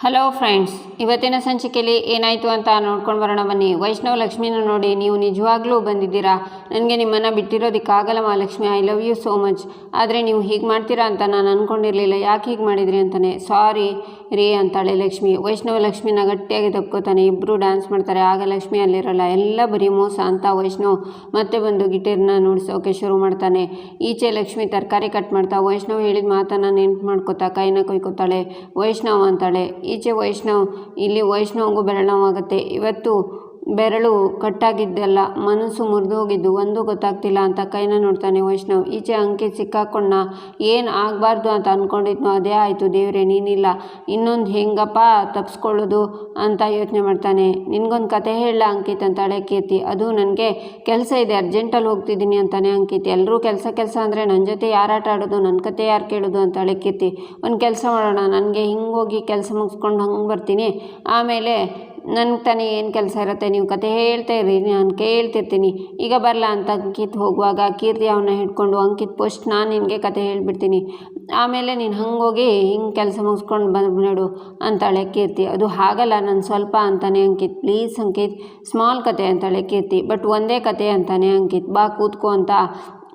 Hello friends, ಇವತ್ತಿನ ಸಂಚಿಕೆಯಲ್ಲಿ ಏನಾಯಿತು ಅಂತ ನೋಡ್ಕೊಂಡು ಬರೋಣ ಬನ್ನಿ. ವೈಷ್ಣವ್ ಲಕ್ಷ್ಮಿನ ನೋಡಿ ನೀವು ನಿಜವಾಗ್ಲೂ ಬಂದಿದ್ದೀರಾ, ನನಗೆ ನಿಮ್ಮನ್ನು ಬಿಟ್ಟಿರೋದಕ್ಕಾಗಲ್ಲ Mahalakshmi, I love you so much. ಆದರೆ ನೀವು ಹೀಗೆ ಮಾಡ್ತೀರಾ ಅಂತ ನಾನು ಅಂದ್ಕೊಂಡಿರಲಿಲ್ಲ, ಯಾಕೆ ಹೀಗೆ ಮಾಡಿದ್ರಿ ಅಂತಾನೆ. ಸಾರಿ ರೀ ಅಂತಾಳೆ ಲಕ್ಷ್ಮಿ. ವೈಷ್ಣವ್ ಲಕ್ಷ್ಮಿನ ಗಟ್ಟಿಯಾಗಿ ತಪ್ಕೋತಾನೆ, ಇಬ್ಬರು ಡ್ಯಾನ್ಸ್ ಮಾಡ್ತಾರೆ. ಆಗ ಲಕ್ಷ್ಮಿ ಅಲ್ಲಿರಲ್ಲ, ಎಲ್ಲ ಬರೀ ಮೋಸ ಅಂತ ವೈಷ್ಣವ್ ಮತ್ತೆ ಬಂದು ಗಿಟಾರ್ನ ನುಡಿಸೋಕೆ ಶುರು ಮಾಡ್ತಾನೆ. ಈಚೆ ಲಕ್ಷ್ಮಿ ತರಕಾರಿ ಕಟ್ ಮಾಡ್ತಾ ವೈಷ್ಣವ್ ಹೇಳಿದ ಮಾತನ್ನು ನೆನ್ಪು ಮಾಡ್ಕೋತಾ ಕೈನ ಕೊಯ್ಕೋತಾಳೆ. ವೈಷ್ಣವ್ ಅಂತಾಳೆ. ಈಚೆ ವೈಷ್ಣವ್, ಇಲ್ಲಿ ವೈಷ್ಣವ್ಗೂ ಬೆರಳು ನೋವಾಗುತ್ತೆ. ಇವತ್ತು ಬೆರಳು ಕಟ್ಟಾಗಿದ್ದಲ್ಲ, ಮನಸ್ಸು ಮುರಿದೋಗಿದ್ದು ಒಂದು ಗೊತ್ತಾಗ್ತಿಲ್ಲ ಅಂತ ಕೈನ ನೋಡ್ತಾನೆ ವೈಷ್ಣವ್. ಈಚೆ ಅಂಕಿತ್ ಸಿಕ್ಕಾಕೊಂಡ, ಏನು ಆಗಬಾರ್ದು ಅಂತ ಅಂದ್ಕೊಂಡಿದ್ನೋ ಅದೇ ಆಯಿತು ದೇವ್ರೆ, ನೀನಿಲ್ಲ, ಇನ್ನೊಂದು ಹೆಂಗಪ್ಪ ತಪ್ಪಿಸ್ಕೊಳ್ಳೋದು ಅಂತ ಯೋಚನೆ ಮಾಡ್ತಾನೆ. ನಿನಗೊಂದು ಕತೆ ಹೇಳಲ್ಲ ಅಂಕಿತ್ ಅಂತಾಳೆ ಕೀರ್ತಿ. ಅದು ನನಗೆ ಕೆಲಸ ಇದೆ, ಅರ್ಜೆಂಟಲ್ಲಿ ಹೋಗ್ತಿದ್ದೀನಿ ಅಂತಾನೆ ಅಂಕಿತ್. ಎಲ್ಲರೂ ಕೆಲಸ ಅಂದರೆ ನನ್ನ ಜೊತೆ ಯಾರು ಆಟ ಆಡೋದು, ನನ್ನ ಕತೆ ಯಾರು ಕೇಳೋದು ಅಂತಾಳೆ ಕೀರ್ತಿ. ಒಂದು ಕೆಲಸ ಮಾಡೋಣ, ನನಗೆ ಹಿಂಗೆ ಹೋಗಿ ಕೆಲಸ ಮುಗಿಸ್ಕೊಂಡು ಹಂಗೆ ಬರ್ತೀನಿ, ಆಮೇಲೆ ನನಗೆ ತಾನೇ ಏನು ಕೆಲಸ ಇರುತ್ತೆ, ನೀವು ಕತೆ ಹೇಳ್ತಾ ಇರಿ, ನಾನು ಕೇಳ್ತಿರ್ತೀನಿ, ಈಗ ಬರಲ್ಲ ಅಂತ ಅಂಕಿತ್ ಹೋಗುವಾಗ ಕೀರ್ತಿ ಅವನ್ನ ಹಿಡ್ಕೊಂಡು, ಅಂಕಿತ್ ಫಸ್ಟ್ ನಾನು ನಿನಗೆ ಕತೆ ಹೇಳ್ಬಿಡ್ತೀನಿ, ಆಮೇಲೆ ನೀನು ಹಂಗೆ ಹೋಗಿ ಹಿಂಗೆ ಕೆಲಸ ಮುಗಿಸ್ಕೊಂಡು ಬಂದು ಅಂತಾಳೆ ಕೀರ್ತಿ. ಅದು ಹಾಗಲ್ಲ, ನಾನು ಸ್ವಲ್ಪ ಅಂತಾನೆ ಅಂಕಿತ್. ಪ್ಲೀಸ್ ಅಂಕಿತ್, ಸ್ಮಾಲ್ ಕತೆ ಅಂತಾಳೆ ಕೀರ್ತಿ. ಬಟ್ ಒಂದೇ ಕತೆ ಅಂತಾನೆ ಅಂಕಿತ್. ಬಾ ಕೂತ್ಕೋ ಅಂತ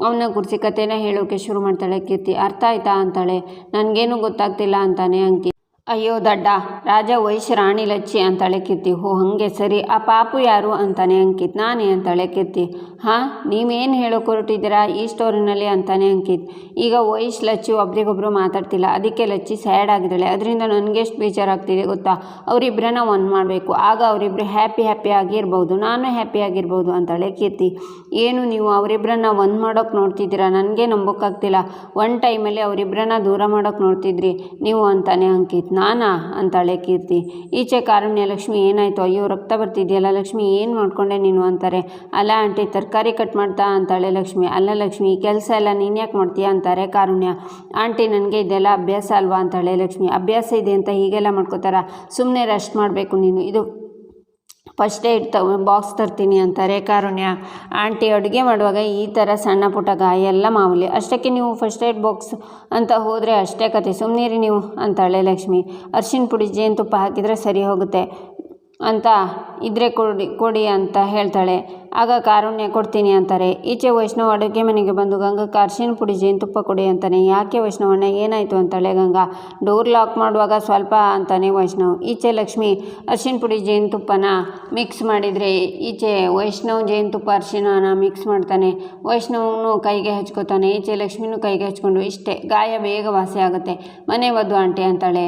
ಅವನ್ನ ಕುರ್ಸಿ ಕತೆನ ಹೇಳೋಕೆ ಶುರು ಮಾಡ್ತಾಳೆ ಕೀರ್ತಿ. ಅರ್ಥ ಆಯ್ತಾ ಅಂತಾಳೆ. ನನಗೇನು ಗೊತ್ತಾಗ್ತಿಲ್ಲ ಅಂತಾನೆ ಅಂಕಿತ್. ಅಯ್ಯೋ ದಡ್ಡ, ರಾಜ ವೈಶ್ಯ ರಾಣಿ ಲಚ್ಚಿ ಅಂತಾಳೆ ಕೀರ್ತಿ. ಹೋ ಹಾಗೆ ಸರಿ, ಆ ಪಾಪು ಯಾರು ಅಂತಾನೆ ಅಂಕಿತ್. ನಾನೇ ಅಂತಾಳೆ ಕೀರ್ತಿ. ಹಾಂ, ನೀವೇನು ಹೇಳೋಕೆ ಹೊರಟಿದ್ದೀರಾ ಈ ಸ್ಟೋರಿನಲ್ಲಿ ಅಂತಾನೆ ಅಂಕಿತ್. ಈಗ ವೈಶ್ ಲಚ್ಚಿ ಒಬ್ರಿಗೊಬ್ರು ಮಾತಾಡ್ತಿಲ್ಲ, ಅದಕ್ಕೆ ಲಚ್ಚಿ ಸ್ಯಾಡ್ ಆಗಿದ್ದಾಳೆ. ಅದರಿಂದ ನನಗೆಷ್ಟು ಬೇಜಾರಾಗ್ತಿದೆ ಗೊತ್ತಾ, ಅವರಿಬ್ಬರನ್ನ ಒಂದು ಮಾಡಬೇಕು, ಆಗ ಅವರಿಬ್ಬರು ಹ್ಯಾಪಿ ಆಗಿರ್ಬೋದು, ನಾನು ಹ್ಯಾಪಿ ಆಗಿರ್ಬೋದು ಅಂತಾಳೆ ಕೀರ್ತಿ. ಏನು ನೀವು ಅವರಿಬ್ಬರನ್ನ ಒಂದು ಮಾಡೋಕೆ ನೋಡ್ತಿದ್ದೀರಾ, ನನಗೆ ನಂಬೋಕ್ಕಾಗ್ತಿಲ್ಲ. ಒಂದು ಟೈಮಲ್ಲಿ ಅವರಿಬ್ಬರನ್ನ ದೂರ ಮಾಡೋಕೆ ನೋಡ್ತಿದ್ರಿ ನೀವು ಅಂತಾನೆ ಅಂಕಿತ್. ನಾನಾ ಅಂತಾಳೆ ಕೀರ್ತಿ. ಈಚೆ ಕಾರುಣ್ಯ, ಲಕ್ಷ್ಮಿ ಏನಾಯಿತು, ಅಯ್ಯೋ ರಕ್ತ ಬರ್ತಿದೆಯಲ್ಲ ಲಕ್ಷ್ಮಿ, ಏನು ಮಾಡ್ಕೊಂಡೆ ನೀನು ಅಂತಾರೆ. ಅಲ್ಲ ಆಂಟಿ, ತರಕಾರಿ ಕಟ್ ಮಾಡ್ತಾ ಅಂತಾಳೆ ಲಕ್ಷ್ಮಿ. ಅಲ್ಲ ಲಕ್ಷ್ಮಿ, ಈ ಕೆಲಸ ಎಲ್ಲ ನೀನು ಯಾಕೆ ಮಾಡ್ತೀಯಾ ಅಂತಾರೆ ಕಾರುಣ್ಯ. ಆಂಟಿ, ನನಗೆ ಇದೆಲ್ಲ ಅಭ್ಯಾಸ ಅಲ್ವಾ ಅಂತಾಳೆ ಲಕ್ಷ್ಮಿ. ಅಭ್ಯಾಸ ಇದೆ ಅಂತ ಹೀಗೆಲ್ಲ ಮಾಡ್ಕೋತಾರ, ಸುಮ್ಮನೆ ರೆಸ್ಟ್ ಮಾಡಬೇಕು ನೀನು, ಇದು ಫಸ್ಟ್ ಏಡ್ ಬಾಕ್ಸ್ ತರ್ತೀನಿ ಅಂತಾರೆ ಕಾರುಣ್ಯ. ಆಂಟಿ, ಅಡುಗೆ ಮಾಡುವಾಗ ಈ ಥರ ಸಣ್ಣ ಪುಟ್ಟ ಗಾಯ ಎಲ್ಲ ಮಾಮೂಲಿ, ಅಷ್ಟಕ್ಕೆ ನೀವು ಫಸ್ಟ್ ಏಡ್ ಬಾಕ್ಸ್ ಅಂತ ಹೋದರೆ ಅಷ್ಟೇ ಕತೆ, ಸುಮ್ಮನಿರಿ ನೀವು ಅಂತಾಳೆ ಲಕ್ಷ್ಮಿ. ಅರಿಶಿನ ಪುಡಿ ಜೇನುತುಪ್ಪ ಹಾಕಿದರೆ ಸರಿ ಹೋಗುತ್ತೆ ಅಂತ ಇದ್ರೆ ಕೊಡಿ ಅಂತ ಹೇಳ್ತಾಳೆ. ಆಗ ಕಾರುಣ್ಯ ಕೊಡ್ತೀನಿ ಅಂತಾರೆ. ಈಚೆ ವೈಷ್ಣವ್ ಅಡುಗೆ ಮನೆಗೆ ಬಂದು ಗಂಗಕ್ಕೆ ಅರಿಶಿನ ಪುಡಿ ಜೇನುತುಪ್ಪ ಕೊಡಿ ಅಂತಾನೆ. ಯಾಕೆ ವೈಷ್ಣವಣ್ಣ, ಏನಾಯಿತು ಅಂತಾಳೆ ಗಂಗಾ. ಡೋರ್ ಲಾಕ್ ಮಾಡುವಾಗ ಸ್ವಲ್ಪ ಅಂತಾನೆ ವೈಷ್ಣವ್. ಈಚೆ ಲಕ್ಷ್ಮಿ ಅರಿಶಿನ ಪುಡಿ ಜೇನುತುಪ್ಪನ ಮಿಕ್ಸ್ ಮಾಡಿದರೆ ಈಚೆ ವೈಷ್ಣವ್ ಜೇನುತುಪ್ಪ ಅರಿಶಿನ ಮಿಕ್ಸ್ ಮಾಡ್ತಾನೆ. ವೈಷ್ಣವ್ನು ಕೈಗೆ ಹಚ್ಕೋತಾನೆ. ಈಚೆ ಲಕ್ಷ್ಮಿನೂ ಕೈಗೆ ಹಚ್ಕೊಂಡು, ಇಷ್ಟೇ, ಗಾಯ ಬೇಗ ವಾಸಿ ಆಗುತ್ತೆ, ಮನೆ ವದ್ದು ಆಂಟಿ ಅಂತಾಳೆ.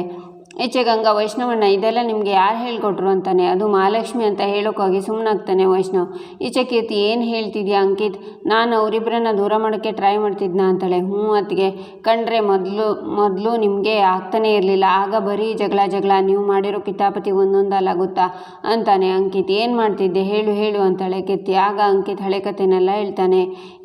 ಈಚೆ ಗಂಗಾ, ವೈಷ್ಣವಣ್ಣ ಇದೆಲ್ಲ ನಿಮಗೆ ಯಾರು ಹೇಳ್ಕೊಟ್ರು ಅಂತಾನೆ. ಅದು ಮಹಾಲಕ್ಷ್ಮಿ ಅಂತ ಹೇಳೋಕ್ಕಾಗಿ ಸುಮ್ಮನಾಗ್ತಾನೆ ವೈಷ್ಣವ್. ಈಚೆ ಕೀರ್ತಿ, ಏನು ಹೇಳ್ತಿದ್ಯಾ ಅಂಕಿತ್, ನಾನು ಅವರಿಬ್ಬರನ್ನ ದೂರ ಮಾಡೋಕ್ಕೆ ಟ್ರೈ ಮಾಡ್ತಿದ್ನ ಅಂತಾಳೆ. ಹ್ಞೂ ಅತ್ತಿಗೆ, ಕಂಡ್ರೆ ಮೊದಲು ನಿಮಗೆ ಆಗ್ತಾನೆ ಇರಲಿಲ್ಲ, ಆಗ ಬರೀ ಜಗಳ, ನೀವು ಮಾಡಿರೋ ಕಿತಾಪತಿ ಒಂದೊಂದಲ್ಲ ಗೊತ್ತಾ ಅಂತಾನೆ ಅಂಕಿತ್. ಏನು ಮಾಡ್ತಿದ್ದೆ ಹೇಳು ಅಂತಾಳೆ ಕೀರ್ತಿ. ಆಗ ಅಂಕಿತ್ ಹಳೆ ಕಥೆನೆಲ್ಲ ಹೇಳ್ತಾನೆ.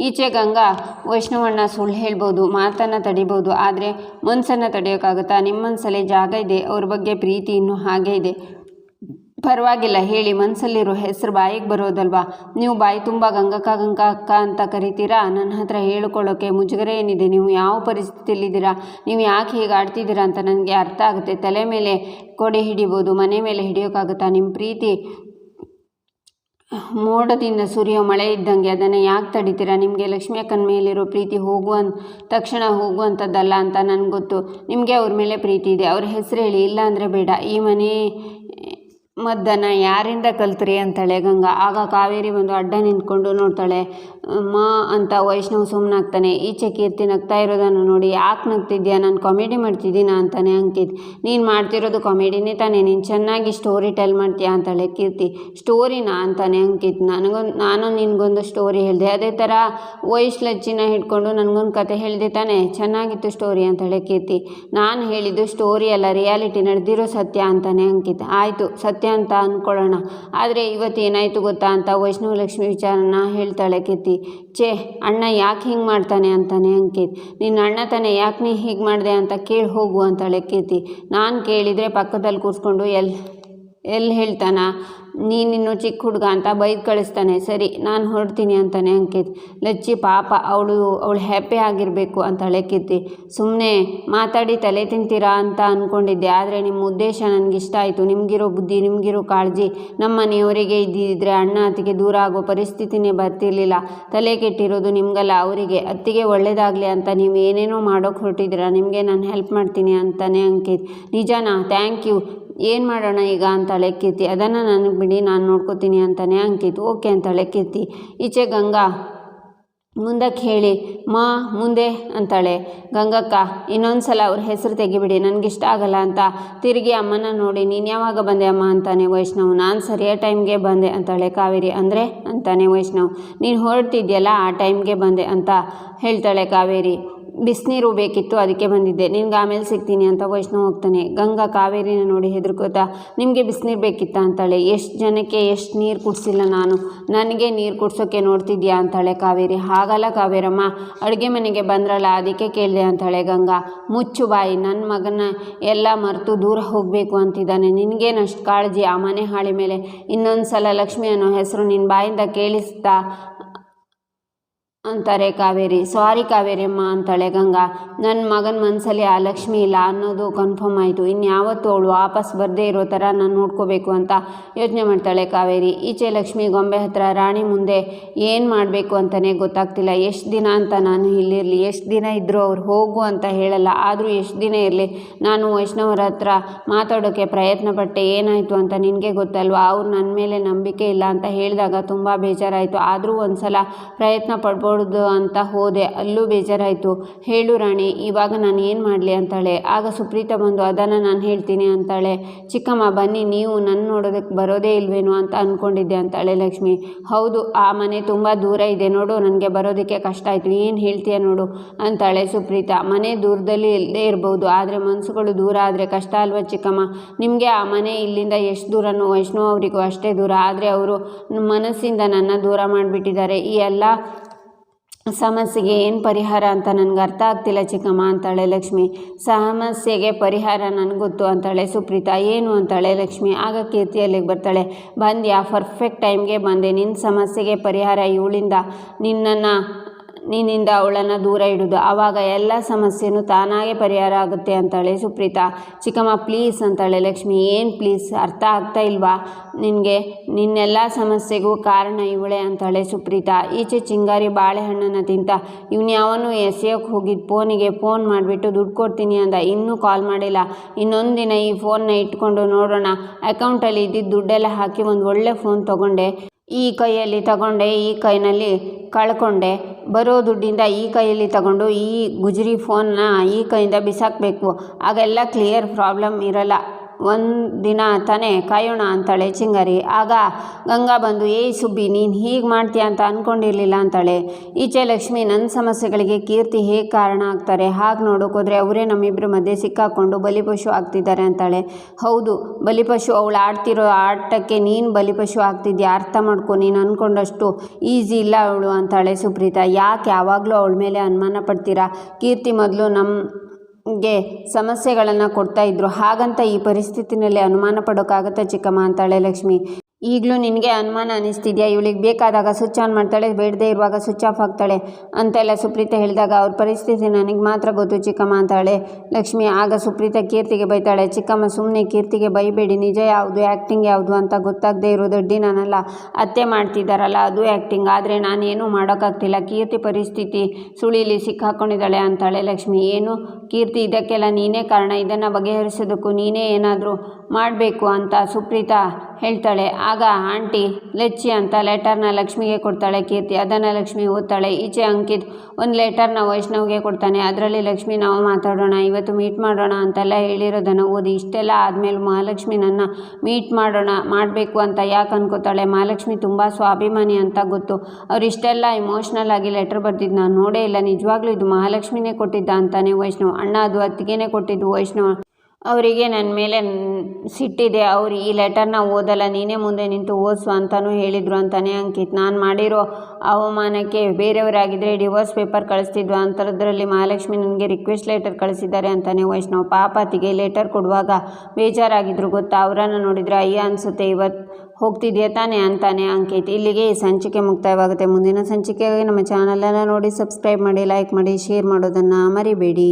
ಈಚೆ ಗಂಗಾ, ವೈಷ್ಣವಣ್ಣ ಸುಳ್ಳು ಹೇಳ್ಬೋದು, ಮಾತನ್ನು ತಡಿಬೋದು, ಆದರೆ ಮನಸ್ಸನ್ನು ತಡೆಯೋಕ್ಕಾಗುತ್ತಾ, ನಿಮ್ಮ ಮನಸ್ಸಲ್ಲಿ ಜಾಗ ಇದೆ, ಅವ್ರ ಬಗ್ಗೆ ಪ್ರೀತಿ ಇನ್ನೂ ಹಾಗೆ ಇದೆ, ಪರವಾಗಿಲ್ಲ ಹೇಳಿ, ಮನಸ್ಸಲ್ಲಿರೋ ಹೆಸರು ಬಾಯಿಗೆ ಬರೋದಲ್ವಾ, ನೀವು ಬಾಯಿ ತುಂಬ ಗಂಗಕ್ಕ ಅಂತ ಕರಿತೀರಾ, ನನ್ನ ಹತ್ರ ಹೇಳ್ಕೊಳ್ಳೋಕ್ಕೆ ಮುಜುಗರ ಏನಿದೆ, ನೀವು ಯಾವ ಪರಿಸ್ಥಿತಿಯಲ್ಲಿದ್ದೀರಾ, ನೀವು ಯಾಕೆ ಹೀಗೆ ಆಡ್ತಿದ್ದೀರಾ ಅಂತ ನನಗೆ ಅರ್ಥ ಆಗುತ್ತೆ. ತಲೆ ಮೇಲೆ ಕೊಡೆ ಹಿಡಿಬೋದು, ಮನೆ ಮೇಲೆ ಹಿಡಿಯೋಕ್ಕಾಗುತ್ತಾ, ನಿಮ್ಮ ಪ್ರೀತಿ ಮೋಡದಿಂದ ಸುರಿಯೋ ಮಳೆ ಇದ್ದಂಗೆ, ಅದನ್ನು ಯಾಕೆ ತಡಿತೀರಾ, ನಿಮಗೆ ಲಕ್ಷ್ಮಿ ಅಕ್ಕನ ಮೇಲಿರೋ ಪ್ರೀತಿ ತಕ್ಷಣ ಹೋಗುವಂಥದ್ದಲ್ಲ ಅಂತ ನನಗೆ ಗೊತ್ತು, ನಿಮಗೆ ಅವ್ರ ಮೇಲೆ ಪ್ರೀತಿ ಇದೆ, ಅವ್ರ ಹೆಸರು ಹೇಳಿ, ಇಲ್ಲ ಅಂದರೆ ಬೇಡ, ಈ ಮನೆ ಮದ್ದನ್ನು ಯಾರಿಂದ ಕಲ್ತ್ರಿ ಅಂತಾಳೆ ಗಂಗಾ. ಆಗ ಕಾವೇರಿ ಒಂದು ಅಡ್ಡ ನಿಂತ್ಕೊಂಡು ನೋಡ್ತಾಳೆ. ಅಂತ ವೈಷ್ಣವ್ ಸುಮ್ಮನಾಗ್ತಾನೆ. ಈಚೆ ಕೀರ್ತಿ ನಗ್ತಾ ಇರೋದನ್ನು ನೋಡಿ, ಯಾಕೆ ನಗ್ತಿದ್ಯಾ, ನಾನು ಕಾಮಿಡಿ ಮಾಡ್ತಿದ್ದೀನಾ ಅಂತಾನೆ ಅಂಕಿತ್. ನೀನು ಮಾಡ್ತಿರೋದು ಕಾಮಿಡಿನೇ ತಾನೇ, ನೀನು ಚೆನ್ನಾಗಿ ಸ್ಟೋರಿ ಟೆಲ್ ಮಾಡ್ತೀಯಾ ಅಂತಾಳೆ ಕೀರ್ತಿ. ಸ್ಟೋರಿನಾ ಅಂತಾನೆ ಅಂಕಿತ್. ನಾನು ನಿನಗೊಂದು ಸ್ಟೋರಿ ಹೇಳಿದೆ, ಅದೇ ಥರ ವೈಶ್ ಲಚ್ಚಿನ ಹಿಡ್ಕೊಂಡು ನನಗೊಂದು ಕತೆ ಹೇಳಿದೆ ತಾನೇ, ಚೆನ್ನಾಗಿತ್ತು ಸ್ಟೋರಿ ಅಂತಾಳೆ ಕೀರ್ತಿ. ನಾನು ಹೇಳಿದ್ದು ಸ್ಟೋರಿ ಅಲ್ಲ, ರಿಯಾಲಿಟಿ, ನಡೆದಿರೋ ಸತ್ಯ ಅಂತಾನೆ ಅಂಕಿತ್. ಆಯಿತು, ಸತ್ಯ ಅಂತ ಅಂದ್ಕೊಳ್ಳೋಣ, ಆದರೆ ಇವತ್ತು ಏನಾಯಿತು ಗೊತ್ತಾ ಅಂತ ವೈಷ್ಣವ ಲಕ್ಷ್ಮಿ ವಿಚಾರನ ಹೇಳ್ತಾಳೆ ಕೀರ್ತಿ. ಅಣ್ಣ ಯಾಕೆ ಹಿಂಗೆ ಮಾಡ್ತಾನೆ ಅಂತಾನೆ ಅಂಕಿತ್. ನಿನ್ನ ಅಣ್ಣ ತಾನೆ, ಯಾಕೆ ನೀ ಹೀಗೆ ಮಾಡಿದೆ ಅಂತ ಕೇಳಿ ಹೋಗು ಅಂತಾಳೆ ಕೀರ್ತಿ. ನಾನು ಕೇಳಿದರೆ ಪಕ್ಕದಲ್ಲಿ ಕೂರಿಸ್ಕೊಂಡು ಎಲ್ಲಿ ಹೇಳ್ತಾನ, ನೀನಿನ್ನು ಚಿಕ್ಕ ಹುಡುಗ ಅಂತ ಬೈದು ಕಳಿಸ್ತಾನೆ. ಸರಿ ನಾನು ಹೊರಡ್ತೀನಿ ಅಂತಾನೆ ಅಂಕಿತ್. ಲಚ್ಚಿ ಪಾಪ ಅವಳು ಹ್ಯಾಪಿ ಆಗಿರಬೇಕು ಅಂತಾಳೆ ಕೀರ್ತಿ. ಸುಮ್ಮನೆ ಮಾತಾಡಿ ತಲೆ ತಿಂತೀರಾ ಅಂತ ಅಂದ್ಕೊಂಡಿದ್ದೆ, ಆದರೆ ನಿಮ್ಮ ಉದ್ದೇಶ ನನಗಿಷ್ಟ ಆಯಿತು. ನಿಮಗಿರೋ ಬುದ್ಧಿ, ನಿಮಗಿರೋ ಕಾಳಜಿ ನಮ್ಮ ಮನೆಯವರಿಗೆ ಇದ್ದಿದ್ದರೆ ಅಣ್ಣ ಅತ್ತಿಗೆ ದೂರ ಆಗೋ ಪರಿಸ್ಥಿತಿನೇ ಬರ್ತಿರ್ಲಿಲ್ಲ. ತಲೆ ಕೆಟ್ಟಿರೋದು ನಿಮಗಲ್ಲ ಅವರಿಗೆ. ಅತ್ತಿಗೆ ಒಳ್ಳೇದಾಗಲಿ ಅಂತ ನೀವು ಏನೇನೋ ಮಾಡೋಕ್ಕೆ ಹೊರಟಿದ್ದೀರಾ. ನಿಮಗೆ ನಾನು ಹೆಲ್ಪ್ ಮಾಡ್ತೀನಿ ಅಂತಾನೆ ಅಂಕಿತ್. ನಿಜನಾ? Thank you. ಏನು ಮಾಡೋಣ ಈಗ ಅಂತಾಳೆ ಕೀರ್ತಿ. ಅದನ್ನು ನನಗೆ ಬಿಡಿ, ನಾನು ನೋಡ್ಕೋತೀನಿ ಅಂತಾನೆ ಅಂಕಿತ್. ಓಕೆ ಅಂತಾಳೆ ಕೀರ್ತಿ. ಈಚೆ ಗಂಗಾ ಮುಂದಕ್ಕೆ ಹೇಳಿ ಮುಂದೆ ಅಂತಾಳೆ. ಗಂಗಕ್ಕ ಇನ್ನೊಂದು ಸಲ ಅವ್ರ ಹೆಸರು ತೆಗಿಬಿಡಿ, ನನಗಿಷ್ಟ ಆಗಲ್ಲ ಅಂತ ತಿರುಗಿ ಅಮ್ಮನ ನೋಡಿ, ನೀನು ಯಾವಾಗ ಬಂದೆ ಅಮ್ಮ ಅಂತಾನೆ ವೈಷ್ಣವ್. ನಾನು ಸರಿಯಾದ ಟೈಮ್ಗೆ ಬಂದೆ ಅಂತಾಳೆ ಕಾವೇರಿ. ಅಂದರೆ ಅಂತಾನೆ ವೈಷ್ಣವ್. ನೀನು ಹೊರಡ್ತಿದ್ಯಲ್ಲ ಆ ಟೈಮ್ಗೆ ಬಂದೆ ಅಂತ ಹೇಳ್ತಾಳೆ ಕಾವೇರಿ. ಬಿಸಿನೀರು ಬೇಕಿತ್ತು ಅದಕ್ಕೆ ಬಂದಿದ್ದೆ, ನಿನ್ಗೆ ಆಮೇಲೆ ಸಿಗ್ತೀನಿ ಅಂತ ವೈಷ್ಣವ್ ಹೋಗ್ತಾನೆ. ಗಂಗಾ ಕಾವೇರಿನ ನೋಡಿ ಹೆದರ್ಕೋತಾ, ನಿಮಗೆ ಬಿಸಿನೀರು ಬೇಕಿತ್ತಾ ಅಂತಾಳೆ. ಎಷ್ಟು ಜನಕ್ಕೆ ಎಷ್ಟು ನೀರು ಕುಡಿಸಿಲ್ಲ ನಾನು, ನನಗೆ ನೀರು ಕುಡ್ಸೋಕ್ಕೆ ನೋಡ್ತಿದ್ಯಾ ಅಂತಾಳೆ ಕಾವೇರಿ. ಹಾಗಲ್ಲ ಕಾವೇರಮ್ಮ, ಅಡುಗೆ ಮನೆಗೆ ಬಂದ್ರಲ್ಲ ಅದಕ್ಕೆ ಕೇಳಿದೆ ಅಂತಾಳೆ ಗಂಗಾ. ಮುಚ್ಚು ಬಾಯಿ, ನನ್ನ ಮಗನ ಎಲ್ಲ ಮರೆತು ದೂರ ಹೋಗಬೇಕು ಅಂತಿದ್ದಾನೆ. ನಿನಗೇನಷ್ಟು ಕಾಳಜಿ ಆ ಮನೆ ಹಾಳಿ ಮೇಲೆ? ಇನ್ನೊಂದು ಸಲ ಲಕ್ಷ್ಮಿ ಅನ್ನೋ ಹೆಸರು ನಿನ್ನ ಬಾಯಿಂದ ಕೇಳಿಸ್ತಾ ಅಂತಾರೆ ಕಾವೇರಿ. ಸಾರಿ ಕಾವೇರಿ ಅಮ್ಮ ಅಂತಾಳೆ ಗಂಗಾ. ನನ್ನ ಮಗನ ಮನಸ್ಸಲ್ಲಿ ಆ ಲಕ್ಷ್ಮಿ ಇಲ್ಲ ಅನ್ನೋದು ಕನ್ಫರ್ಮ್ ಆಯಿತು. ಇನ್ಯಾವತ್ತೂ ಅವಳು ವಾಪಸ್ ಬರದೇ ಇರೋ ಥರ ನಾನು ನೋಡ್ಕೋಬೇಕು ಅಂತ ಯೋಚನೆ ಮಾಡ್ತಾಳೆ ಕಾವೇರಿ. ಈಚೆ ಲಕ್ಷ್ಮಿ ಗೊಂಬೆ ಹತ್ರ ರಾಣಿ ಮುಂದೆ ಏನು ಮಾಡಬೇಕು ಅಂತಲೇ ಗೊತ್ತಾಗ್ತಿಲ್ಲ. ಎಷ್ಟು ದಿನ ಅಂತ ನಾನು ಇಲ್ಲಿರಲಿ? ಎಷ್ಟು ದಿನ ಇದ್ದರೂ ಅವ್ರು ಹೋಗು ಅಂತ ಹೇಳಲ್ಲ, ಆದರೂ ಎಷ್ಟು ದಿನ ಇರಲಿ? ನಾನು ವೈಷ್ಣವರ ಹತ್ರ ಮಾತಾಡೋಕ್ಕೆ ಪ್ರಯತ್ನ ಪಟ್ಟೆ, ಏನಾಯಿತು ಅಂತ ನಿನಗೆ ಗೊತ್ತಲ್ವಾ? ಅವ್ರು ನನ್ನ ಮೇಲೆ ನಂಬಿಕೆ ಇಲ್ಲ ಅಂತ ಹೇಳಿದಾಗ ತುಂಬ ಬೇಜಾರಾಯಿತು. ಆದರೂ ಒಂದು ಸಲ ಪ್ರಯತ್ನ ಪಡ್ಬೋದು ಅಂತ ಹೋದೆ, ಅಲ್ಲೂ ಬೇಜಾರಾಯಿತು. ಹೇಳು ರಾಣಿ, ಇವಾಗ ನಾನು ಏನು ಮಾಡಲಿ ಅಂತಾಳೆ. ಆಗ ಸುಪ್ರೀತಾ ಬಂದು ಅದನ್ನು ನಾನು ಹೇಳ್ತೀನಿ ಅಂತಾಳೆ. ಚಿಕ್ಕಮ್ಮ ಬನ್ನಿ, ನೀವು ನನ್ನ ನೋಡೋದಕ್ಕೆ ಬರೋದೇ ಇಲ್ವೇನೋ ಅಂತ ಅಂದ್ಕೊಂಡಿದ್ದೆ ಅಂತಾಳೆ ಲಕ್ಷ್ಮಿ. ಹೌದು, ಆ ಮನೆ ತುಂಬ ದೂರ ಇದೆ ನೋಡು, ನನಗೆ ಬರೋದಕ್ಕೆ ಕಷ್ಟ ಆಯಿತು. ಏನು ಹೇಳ್ತೀಯ ನೋಡು ಅಂತಾಳೆ ಸುಪ್ರೀತಾ. ಮನೆ ದೂರದಲ್ಲಿ ಇಲ್ಲದೇ ಇರ್ಬೋದು, ಆದರೆ ಮನಸ್ಸುಗಳು ದೂರ ಆದರೆ ಕಷ್ಟ ಅಲ್ವ ಚಿಕ್ಕಮ್ಮ? ನಿಮಗೆ ಆ ಮನೆ ಇಲ್ಲಿಂದ ಎಷ್ಟು ದೂರನೋ ವೈಷ್ಣವ್ ಅವರಿಗೂ ಅಷ್ಟೇ ದೂರ, ಆದರೆ ಅವರು ಮನಸ್ಸಿಂದ ನನ್ನ ದೂರ ಮಾಡಿಬಿಟ್ಟಿದ್ದಾರೆ. ಈ ಎಲ್ಲ ಸಮಸ್ಯೆಗೆ ಏನು ಪರಿಹಾರ ಅಂತ ನನಗೆ ಅರ್ಥ ಆಗ್ತಿಲ್ಲ ಚಿಕ್ಕಮ್ಮ ಅಂತಾಳೆ ಲಕ್ಷ್ಮಿ. ಸಮಸ್ಯೆಗೆ ಪರಿಹಾರ ನನಗೆ ಗೊತ್ತು ಅಂತಾಳೆ ಸುಪ್ರೀತಾ. ಏನು ಅಂತಾಳೆ ಲಕ್ಷ್ಮಿ. ಆಗ ಕೀರ್ತಿ ಅಲ್ಲಿಗೆ ಬರ್ತಾಳೆ. ಬಂದ್ಯಾ? ಪರ್ಫೆಕ್ಟ್ ಟೈಮ್ಗೆ ಬಂದೆ. ನಿನ್ನ ಸಮಸ್ಯೆಗೆ ಪರಿಹಾರ ಇವಳಿಂದ ನಿನ್ನಿಂದ ಅವಳನ್ನು ದೂರ ಇಡೋದು, ಆವಾಗ ಎಲ್ಲ ಸಮಸ್ಯೆನೂ ತಾನಾಗೆ ಪರಿಹಾರ ಆಗುತ್ತೆ ಅಂತಾಳೆ ಸುಪ್ರೀತಾ. ಚಿಕ್ಕಮ್ಮ ಪ್ಲೀಸ್ ಅಂತಾಳೆ ಲಕ್ಷ್ಮಿ. ಏನು ಪ್ಲೀಸ್? ಅರ್ಥ ಆಗ್ತಾ ಇಲ್ವಾ ನಿನಗೆ? ನಿನ್ನೆಲ್ಲ ಸಮಸ್ಯೆಗೂ ಕಾರಣ ಇವಳೇ ಅಂತಾಳೆ ಸುಪ್ರೀತಾ. ಈಚೆ ಚಿಂಗಾರಿ ಬಾಳೆಹಣ್ಣನ್ನು ತಿಂತ, ಯಾವನು ಎಸೆಯೋಕ್ಕೆ ಹೋಗಿದ್ದು ಫೋನಿಗೆ ಫೋನ್ ಮಾಡಿಬಿಟ್ಟು ದುಡ್ಡು ಕೊಡ್ತೀನಿ ಅಂದ, ಇನ್ನೂ ಕಾಲ್ ಮಾಡಿಲ್ಲ. ಇನ್ನೊಂದು ದಿನ ಈ ಫೋನ್ನ ಇಟ್ಕೊಂಡು ನೋಡೋಣ. ಅಕೌಂಟಲ್ಲಿ ಇದ್ದಿದ್ದು ದುಡ್ಡೆಲ್ಲ ಹಾಕಿ ಒಂದು ಒಳ್ಳೆ ಫೋನ್ ತೊಗೊಂಡೆ. ಈ ಕೈಯಲ್ಲಿ ತಗೊಂಡೆ, ಈ ಕೈನಲ್ಲಿ ಕಳ್ಕೊಂಡೆ. ಬರೋ ದುಡ್ಡಿಂದ ಈ ಕೈಯಲ್ಲಿ ತಗೊಂಡು ಈ ಗುಜರಿ ಫೋನ್ನ ಈ ಕೈಯಿಂದ ಬಿಸಾಕಬೇಕು. ಆಗೆಲ್ಲ ಕ್ಲಿಯರ್, ಪ್ರಾಬ್ಲಮ್ ಇರಲ್ಲ. ಒಂದು ದಿನ ತಾನೇ ಕಾಯೋಣ ಅಂತಾಳೆ ಚಿಂಗಾರಿ. ಆಗ ಗಂಗಾ ಬಂದು, ಏಯ್ ಸುಬ್ಬಿ, ನೀನು ಹೀಗೆ ಮಾಡ್ತೀಯ ಅಂತ ಅಂದ್ಕೊಂಡಿರಲಿಲ್ಲ ಅಂತಾಳೆ. ಈಚೆ ಲಕ್ಷ್ಮಿ, ನನ್ನ ಸಮಸ್ಯೆಗಳಿಗೆ ಕೀರ್ತಿ ಹೇಗೆ ಕಾರಣ ಆಗ್ತಾರೆ? ಹಾಗೆ ನೋಡೋಕೋದ್ರೆ ಅವರೇ ನಮ್ಮಿಬ್ಬರ ಮಧ್ಯೆ ಸಿಕ್ಕಾಕೊಂಡು ಬಲಿಪಶು ಆಗ್ತಿದ್ದಾರೆ ಅಂತಾಳೆ. ಹೌದು, ಬಲಿಪಶು. ಅವಳು ಆಡ್ತಿರೋ ಆಟಕ್ಕೆ ನೀನು ಬಲಿಪಶು ಆಗ್ತಿದ್ಯಾ, ಅರ್ಥ ಮಾಡ್ಕೊ. ನೀನು ಅಂದ್ಕೊಂಡಷ್ಟು ಈಸಿ ಇಲ್ಲ ಅವಳು ಅಂತಾಳೆ ಸುಪ್ರೀತಾ. ಯಾಕೆ ಯಾವಾಗಲೂ ಅವಳ ಮೇಲೆ ಅನುಮಾನ ಪಡ್ತೀರಾ? ಕೀರ್ತಿ ಮೊದಲು ಗೆ ಸಮಸ್ಯೆಗಳನ್ನು ಕೊಡ್ತಾ ಇದ್ರು, ಹಾಗಂತ ಈ ಪರಿಸ್ಥಿತಿನಲ್ಲಿ ಅನುಮಾನ ಪಡೋಕ್ಕಾಗತ್ತಾ ಚಿಕ್ಕಮ್ಮ ಅಂತಾಳೆ ಲಕ್ಷ್ಮಿ. ಈಗಲೂ ನಿನಗೆ ಅನುಮಾನ ಅನ್ನಿಸ್ತಿದ್ಯಾ? ಇವಳಿಗೆ ಬೇಕಾದಾಗ ಸ್ವಿಚ್ ಆನ್ ಮಾಡ್ತಾಳೆ, ಬೇಡದೇ ಇರುವಾಗ ಸ್ವಿಚ್ ಆಫ್ ಆಗ್ತಾಳೆ ಅಂತೆಲ್ಲ ಸುಪ್ರೀತಾ ಹೇಳಿದಾಗ, ಅವ್ರ ಪರಿಸ್ಥಿತಿ ನನಗೆ ಮಾತ್ರ ಗೊತ್ತು ಚಿಕ್ಕಮ್ಮ ಅಂತಾಳೆ ಲಕ್ಷ್ಮಿ. ಆಗ ಸುಪ್ರೀತಾ ಕೀರ್ತಿಗೆ ಬೈತಾಳೆ. ಚಿಕ್ಕಮ್ಮ ಸುಮ್ಮನೆ ಕೀರ್ತಿಗೆ ಬೈಬೇಡಿ, ನಿಜ ಯಾವುದು ಆ್ಯಕ್ಟಿಂಗ್ ಯಾವುದು ಅಂತ ಗೊತ್ತಾಗದೇ ಇರೋ ದೊಡ್ಡಿ ನಾನಲ್ಲ. ಅತ್ತೆ ಮಾಡ್ತಿದ್ದಾರಲ್ಲ ಅದು ಆ್ಯಕ್ಟಿಂಗ್, ಆದರೆ ನಾನೇನು ಮಾಡೋಕ್ಕಾಗ್ತಿಲ್ಲ. ಕೀರ್ತಿ ಪರಿಸ್ಥಿತಿ ಸುಳಿಲಿ ಸಿಕ್ಕಾಕೊಂಡಿದ್ದಾಳೆ ಅಂತಾಳೆ ಲಕ್ಷ್ಮಿ. ಏನು ಕೀರ್ತಿ, ಇದಕ್ಕೆಲ್ಲ ನೀನೇ ಕಾರಣ, ಇದನ್ನು ಬಗೆಹರಿಸೋದಕ್ಕೂ ನೀನೇ ಏನಾದರೂ ಮಾಡಬೇಕು ಅಂತ ಸುಪ್ರೀತಾ ಹೇಳ್ತಾಳೆ. ಆಗ ಆಂಟಿ ಲಚ್ಚಿ ಅಂತ ಲೆಟರ್ನ ಲಕ್ಷ್ಮಿಗೆ ಕೊಡ್ತಾಳೆ ಕೀರ್ತಿ. ಅದನ್ನು ಲಕ್ಷ್ಮಿ ಓದ್ತಾಳೆ. ಈಚೆ ಅಂಕಿತ್ ಒಂದು ಲೆಟರ್ನ ವೈಷ್ಣವ್ಗೆ ಕೊಡ್ತಾನೆ. ಅದರಲ್ಲಿ ಲಕ್ಷ್ಮಿ, ನಾವು ಮಾತಾಡೋಣ, ಇವತ್ತು ಮೀಟ್ ಮಾಡೋಣ ಅಂತೆಲ್ಲ ಹೇಳಿರೋದನ್ನು ಓದಿ. ಇಷ್ಟೆಲ್ಲ ಆದಮೇಲೆ ಮಹಾಲಕ್ಷ್ಮಿ ನನ್ನ ಮೀಟ್ ಮಾಡಬೇಕು ಅಂತ ಯಾಕೆ ಅನ್ಕೋತಾಳೆ? ಮಹಾಲಕ್ಷ್ಮಿ ತುಂಬ ಸ್ವಾಭಿಮಾನಿ ಅಂತ ಗೊತ್ತು. ಅವ್ರು ಇಷ್ಟೆಲ್ಲ ಇಮೋಷ್ನಲ್ ಆಗಿ ಲೆಟರ್ ಬರ್ತಿದ್ದು ನಾನು ನೋಡೇ ಇಲ್ಲ. ನಿಜವಾಗ್ಲೂ ಇದು ಮಹಾಲಕ್ಷ್ಮಿನೇ ಕೊಟ್ಟಿದ್ದ ಅಂತಾನೆ ವೈಷ್ಣವ್. ಅಣ್ಣ, ಅದು ಅತ್ತಿಗೆನೇ ಕೊಟ್ಟಿದ್ದು ವೈಷ್ಣವ್ ಅವರಿಗೆ ನನ್ನ ಮೇಲೆ ಸಿಟ್ಟಿದೆ. ಅವ್ರು ಈ ಲೆಟರ್ನ ಓದಲ್ಲ, ನೀನೇ ಮುಂದೆ ನಿಂತು ಓದಿಸು ಅಂತಲೂ ಹೇಳಿದರು ಅಂತಾನೆ ಅಂಕಿತ್. ನಾನು ಮಾಡಿರೋ ಅವಮಾನಕ್ಕೆ ಬೇರೆಯವರಾಗಿದ್ದರೆ ಡಿವೋರ್ಸ್ ಪೇಪರ್ ಕಳಿಸ್ತಿದ್ವು. ಅಂಥದ್ರಲ್ಲಿ ಮಹಾಲಕ್ಷ್ಮಿ ನನಗೆ ರಿಕ್ವೆಸ್ಟ್ ಲೆಟರ್ ಕಳಿಸಿದ್ದಾರೆ ಅಂತಾನೆ ವೈಷ್ಣವ್. ಪಾಪ ಅತ್ತಿಗೆ ಲೆಟರ್ ಕೊಡುವಾಗ ಬೇಜಾರಾಗಿದ್ರು ಗೊತ್ತಾ. ಅವರನ್ನು ನೋಡಿದರೆ ಅಯ್ಯ ಅನಿಸುತ್ತೆ. ಇವತ್ತು ಹೋಗ್ತಿದ್ಯಾ ತಾನೇ ಅಂತಾನೆ ಅಂಕಿತ್. ಇಲ್ಲಿಗೆ ಈ ಸಂಚಿಕೆ ಮುಕ್ತಾಯವಾಗುತ್ತೆ. ಮುಂದಿನ ಸಂಚಿಕೆಗಾಗಿ ನಮ್ಮ ಚಾನಲನ್ನು ನೋಡಿ ಸಬ್ಸ್ಕ್ರೈಬ್ ಮಾಡಿ, ಲೈಕ್ ಮಾಡಿ, ಶೇರ್ ಮಾಡೋದನ್ನು ಮರಿಬೇಡಿ.